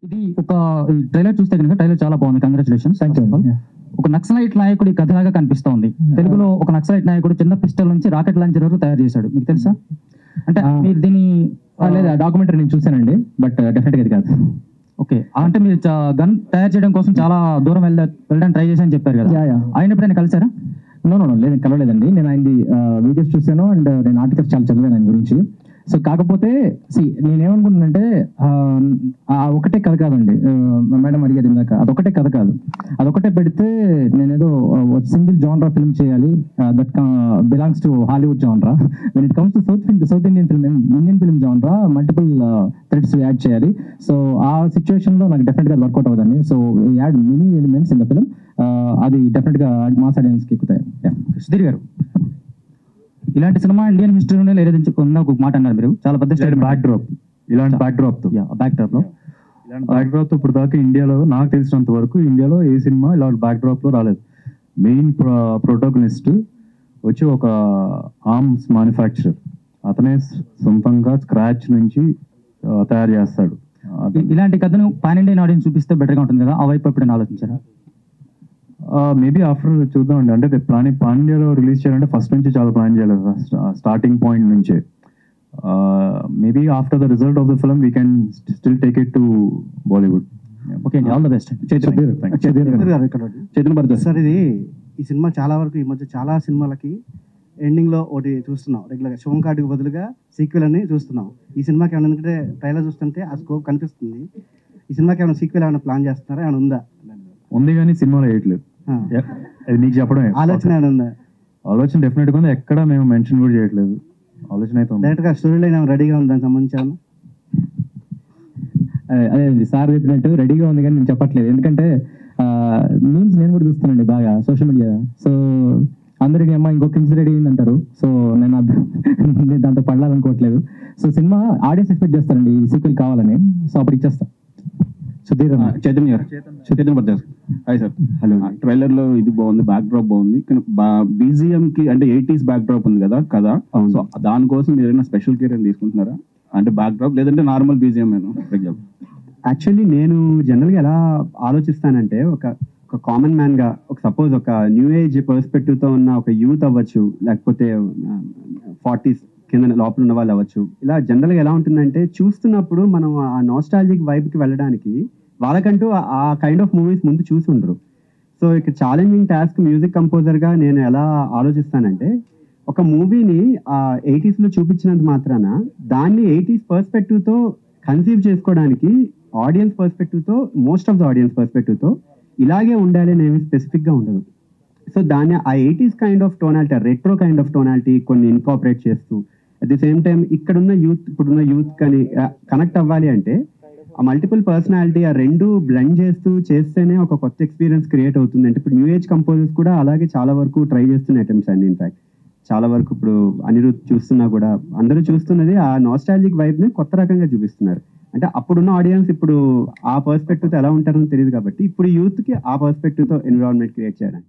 ఇది ఒక ట్రైలర్ చూస్తే కనుక ట్రైలర్ చాలా బాగుంది. కంగ్రాచులేషన్స్. ఒక నక్సలైట్ నాయకుడి కథలాగా కనిపిస్తోంది. తెలుగులో ఒక నక్సలైట్ నాయకుడు చిన్న పిస్టల్ నుంచి రాకెట్ లాంచర్ వరకు తయారు చేశాడు. మీకు తెలుసా? అంటే మీరు దీన్ని లేదా డాక్యుమెంటరీ నేను చూసానండి, బట్ డెఫినెట్గా ఇది కాదు. ఓకే, అంటే మీరు గన్ తయారు చేయడం కోసం చాలా దూరం వెళ్ళడానికి ట్రై చేశాను చెప్పారు కదా, ఆయన ఎప్పుడైనా కలిసారా? నో లేదు, కలవలేదండి. నేను ఆయనది వీడియోస్ చూసాను అండ్ నేను ఆర్టికల్స్ చాలా చదివాను ఆయన గురించి. సో కాకపోతే నేనేమనుకుంటున్నానంటే ఒకటే కథ కాదండి. మేడం అడిగారు ఇందాక, అదొకటే కథ కాదు. అదొకటే పెడితే నేనేదో సింగిల్ జానరా ఫిల్మ్ చేయాలి, that belongs to Hollywood genre. When it comes to South Indian film genre multiple threads add చేయాలి. సో ఆ సిచ్యువేషన్లో నాకు డెఫినెట్గా వర్కౌట్ అవుతుంది. So add many elements in the film, అది డెఫినెట్గా మాస్ ఆడియన్స్కి ఎక్కుతాయి. సుధీర్ గారు, ఇలాంటి సినిమా ఇండియన్ హిస్టరీలోనే లేదని ఒక మాట అన్నారు మీరు. చాలా పెద్ద బ్యాక్ డ్రాప్, ఇలాంటి బ్యాక్ డ్రాప్ తో ఇప్పుడు దాకా ఇండియాలో నాకు తెలిసినంత వరకు ఇండియాలో ఏ సినిమా ఇలాంటి బ్యాక్ డ్రాప్ లో రాలేదు. మెయిన్ ప్రొటాగనిస్ట్ వచ్చి ఒక ఆర్మ్స్ మ్యానుఫ్యాక్చరర్, అతనే సొంతంగా స్క్రాచ్ నుంచి తయారు చేస్తాడు. ఇలాంటి కథను పాన్ ఇండియన్ ఆడియన్స్ చూపిస్తే బెటర్ గా ఉంటుంది కదా, ఆ వైపు ఎప్పుడైనా ఆలోచించారా? మేబీ ఆఫ్టర్ చూద్దామండి. అంటే పాన్ ఇండియాలో రిలీజ్ చేయాలంటే ఫస్ట్ నుంచి చాలా ప్లాన్ చేయాలి, స్టార్టింగ్ పాయింట్ నుంచే. Maybe after the result of the film we can still take it to Bollywood. Okay, all the best. Chaitanya Bharadwaj sir, ఇది ఈ సినిమా చాలా వరకు ఈ మధ్య చాలా సినిమాలకి ఎండింగ్ లో ఒకటి చూస్తున్నాం రెగ్యులర్ గా, శుభం కార్డుకు బదులుగా సీక్వెల్ అని చూస్తున్నాం. ఈ సినిమాకి ఏమైనా, ఎందుకంటే ట్రైలర్ చూస్తుంటే ఆ స్కోప్ కనిపిస్తుంది. ఈ సినిమాకి ఏమైనా సీక్వెల్ ఏమైనా ప్లాన్ చేస్తున్నారా, ఏమైనా ఉందా? ఉంది కానీ సినిమాలో వేయట్లేదు. అది మీకు చెప్పడం ఆలోచన ఏమైనా ఉందా? ఆలోచన డెఫినెట్ గా ఉంది, ఎక్కడ మేము మెన్షన్ కూడా చేయట్లేదు. ఆలోచన అయితే డైరెక్ట్ గా స్టోరీ లైన్ రెడీగా ఉంది, దానికి సంబంధించి అదే సార్ చెప్పినట్టు రెడీగా ఉంది కానీ నేను చెప్పట్లేదు. ఎందుకంటే మీమ్స్ నేను కూడా చూస్తానండి బాగా సోషల్ మీడియా. సో అందరికీ అమ్మ ఇంకో కిమ్స్ రెడీ అయింది అంటారు. సో నేను దాంతో పడాలనుకోవట్లేదు. సో సినిమా ఆడియన్స్ ఎక్స్పెక్ట్ చేస్తారండి ఈ సీక్వెల్ కావాలని. సో అప్పుడు ఇచ్చేస్తా. Sudheer, Chaitanya Bharadwaj. Hi sir. Hello. Trailer లో ఇది బాగుంది, బ్యాక్ డ్రాప్ బాగుంది, కానీ బీజిఎం కి అంటే 80s బ్యాక్ డ్రాప్ ఉంది కదా. సో దానికోసం మీరు ఏదైనా స్పెషల్ కేర్ అని తీసుకుంటున్నారా? అంటే బ్యాక్ డ్రాప్ లేదంటే నార్మల్ బీజిఎం యాక్చువల్లీ నేను జనరల్గా ఎలా ఆలోచిస్తానంటే, ఒక కామన్ మ్యాన్ గా, ఒక సపోజ్ ఒక న్యూ ఏజ్ పర్స్పెక్టివ్ తో ఉన్న ఒక యూత్ అవ్వచ్చు, లేకపోతే 40s కింద లోపల ఉన్న వాళ్ళు అవ్వచ్చు. ఇలా జనరల్గా ఎలా ఉంటుందంటే, చూస్తున్నప్పుడు మనం ఆ నాస్టాలజిక్ వైబ్కి వెళ్ళడానికి వాళ్ళకంటూ ఆ కైండ్ ఆఫ్ మూవీస్ ముందు చూసి ఉండరు. సో ఇక్కడ ఛాలెంజింగ్ టాస్క్ మ్యూజిక్ కంపోజర్గా నేను ఎలా ఆలోచిస్తానంటే, ఒక మూవీని 80s లో చూపించినంత మాత్రాన దాన్ని 80s పర్స్పెక్టివ్తో కన్సీవ్ చేసుకోవడానికి ఆడియన్స్ పర్స్పెక్టివ్తో, మోస్ట్ ఆఫ్ ద ఆడియన్స్ పర్స్పెక్టివ్తో ఇలాగే ఉండాలి అనేవి స్పెసిఫిక్గా ఉండదు. సో దాన్ని ఆ 80s kind of tonality, retro kind of tonality కొన్ని ఇన్కాపరేట్ చేస్తూ, అట్ ది సేమ్ టైం ఇప్పుడున్న యూత్ కానీ కనెక్ట్ అవ్వాలి అంటే ఆ మల్టిపుల్ పర్సనాలిటీ, ఆ రెండు బ్లెండ్ చేస్తేనే ఒక కొత్త ఎక్స్పీరియన్స్ క్రియేట్ అవుతుంది. అంటే ఇప్పుడు న్యూ ఏజ్ కంపోజర్స్ కూడా అలాగే చాలా వరకు ట్రై చేస్తున్న అటెంప్ట్స్ అండి. ఇన్ఫాక్ట్ చాలా వరకు ఇప్పుడు అనిరుద్ధ్ చూస్తున్నా కూడా అందరూ చూస్తున్నది ఆ నాస్టాలజిక్ వైబ్ని కొత్త రకంగా చూపిస్తున్నారు. అంటే అప్పుడున్న ఆడియన్స్ ఇప్పుడు ఆ పర్స్పెక్టివ్తో ఎలా ఉంటారని తెలియదు కాబట్టి ఇప్పుడు యూత్కి ఆ పర్స్పెక్టివ్తో ఎన్విరాన్మెంట్ క్రియేట్ చేయడానికి